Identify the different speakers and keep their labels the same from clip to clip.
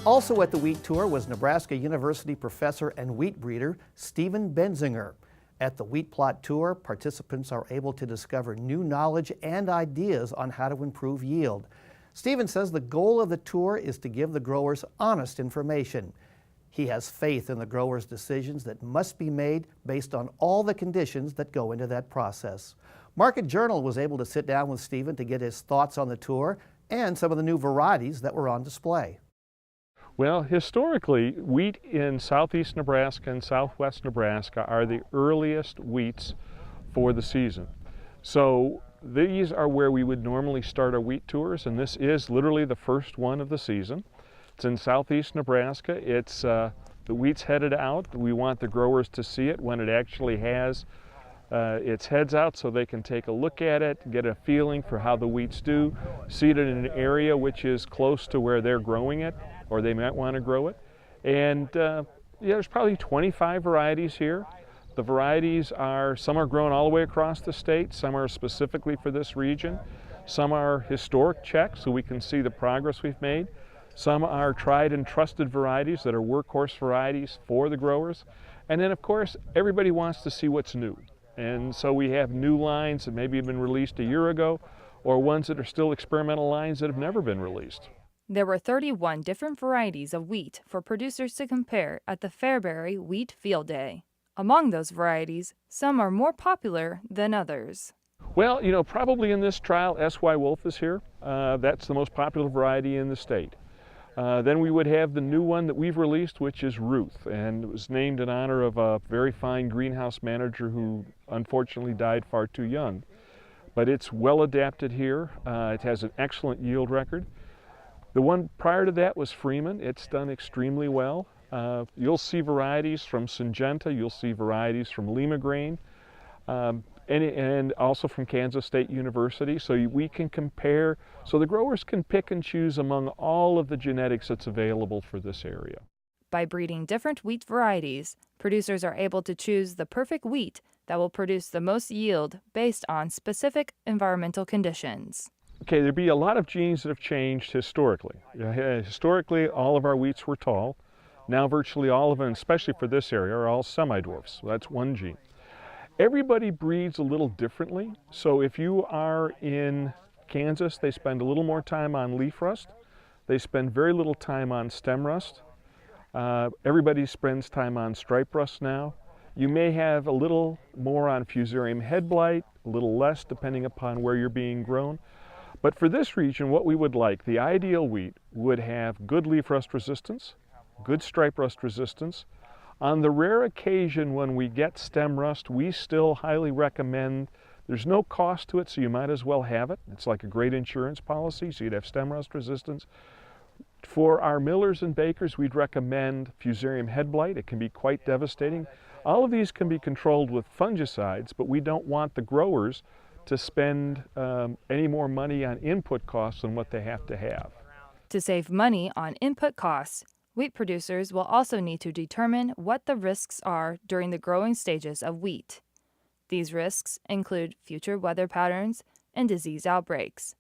Speaker 1: Also at the wheat tour was Nebraska University professor and wheat breeder Stephen Baenziger. At the wheat plot tour, participants are able to discover new knowledge and ideas on how to improve yield. Stephen says the goal of the tour is to give the growers honest information. He has faith in the growers' decisions that must be made based on all the conditions that go into that process. Market Journal was able to sit down with Stephen to get his thoughts on the tour and some of the new varieties that were on display.
Speaker 2: Well, historically, wheat in southeast Nebraska and southwest Nebraska are the earliest wheats for the season. So these are where we would normally start our wheat tours, and this is literally the first one of the season. It's in southeast Nebraska. It's the wheat's headed out. We want the growers to see it when it actually has its heads out so they can take a look at it, get a feeling for how the wheats do, see it in an area which is close to where they're growing it, or they might want to grow it. And yeah, there's probably 25 varieties here. The varieties are, some are grown all the way across the state, some are specifically for this region, some are historic checks so we can see the progress we've made, some are tried and trusted varieties that are workhorse varieties for the growers, and then of course everybody wants to see what's new. And so we have new lines that maybe have been released a year ago, or ones that are still experimental lines that have never been released.
Speaker 3: There were 31 different varieties of wheat for producers to compare at the Fairbury Wheat Field Day. Among those varieties, some are more popular than others.
Speaker 2: Well, you know, probably in this trial, S.Y. Wolf is here. That's the most popular variety in the state. Then we would have the new one that we've released, which is Ruth, and it was named in honor of a very fine greenhouse manager who unfortunately died far too young. But it's well adapted here. It has an excellent yield record. The one prior to that was Freeman. It's done extremely well. You'll see varieties from Syngenta, you'll see varieties from Lima Grain, and also from Kansas State University. So we can compare, so the growers can pick and choose among all of the genetics that's available for this area.
Speaker 3: By breeding different wheat varieties, producers are able to choose the perfect wheat that will produce the most yield based on specific environmental conditions.
Speaker 2: Okay, there'd be a lot of genes that have changed historically. Historically, all of our wheats were tall. Now virtually all of them, especially for this area, are all semi-dwarfs. So that's one gene. Everybody breeds a little differently. So if you are in Kansas, they spend a little more time on leaf rust. They spend very little time on stem rust. Everybody spends time on stripe rust now. You may have a little more on fusarium head blight, a little less depending upon where you're being grown. But for this region, what we would like, the ideal wheat would have good leaf rust resistance, good stripe rust resistance. On the rare occasion when we get stem rust, we still highly recommend, there's no cost to it, so you might as well have it. It's like a great insurance policy, so you'd have stem rust resistance. For our millers and bakers, we'd recommend fusarium head blight. It can be quite devastating. All of these can be controlled with fungicides, but we don't want the growers to spend any more money on input costs than what they have to have.
Speaker 3: To save money on input costs, wheat producers will also need to determine what the risks are during the growing stages of wheat. These risks include future weather patterns and disease outbreaks.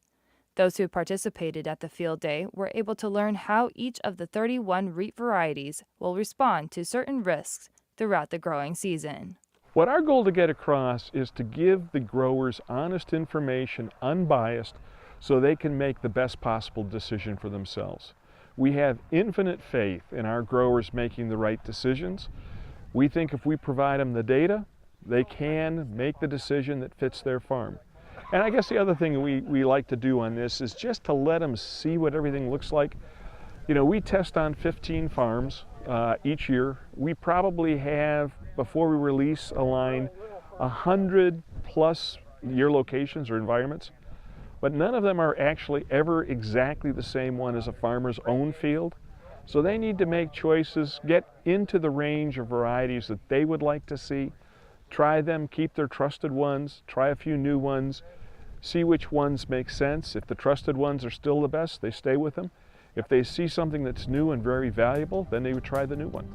Speaker 3: Those who participated at the field day were able to learn how each of the 31 wheat varieties will respond to certain risks throughout the growing season.
Speaker 2: What our goal to get across is to give the growers honest information, unbiased, so they can make the best possible decision for themselves. We have infinite faith in our growers making the right decisions. We think if we provide them the data, they can make the decision that fits their farm. And I guess the other thing we like to do on this is just to let them see what everything looks like. You know, we test on 15 farms each year. We probably have, before we release a line, 100 plus year locations or environments. But none of them are actually ever exactly the same one as a farmer's own field. So they need to make choices, get into the range of varieties that they would like to see, try them, keep their trusted ones, try a few new ones, see which ones make sense. If the trusted ones are still the best, they stay with them. If they see something that's new and very valuable, then they would try the new one.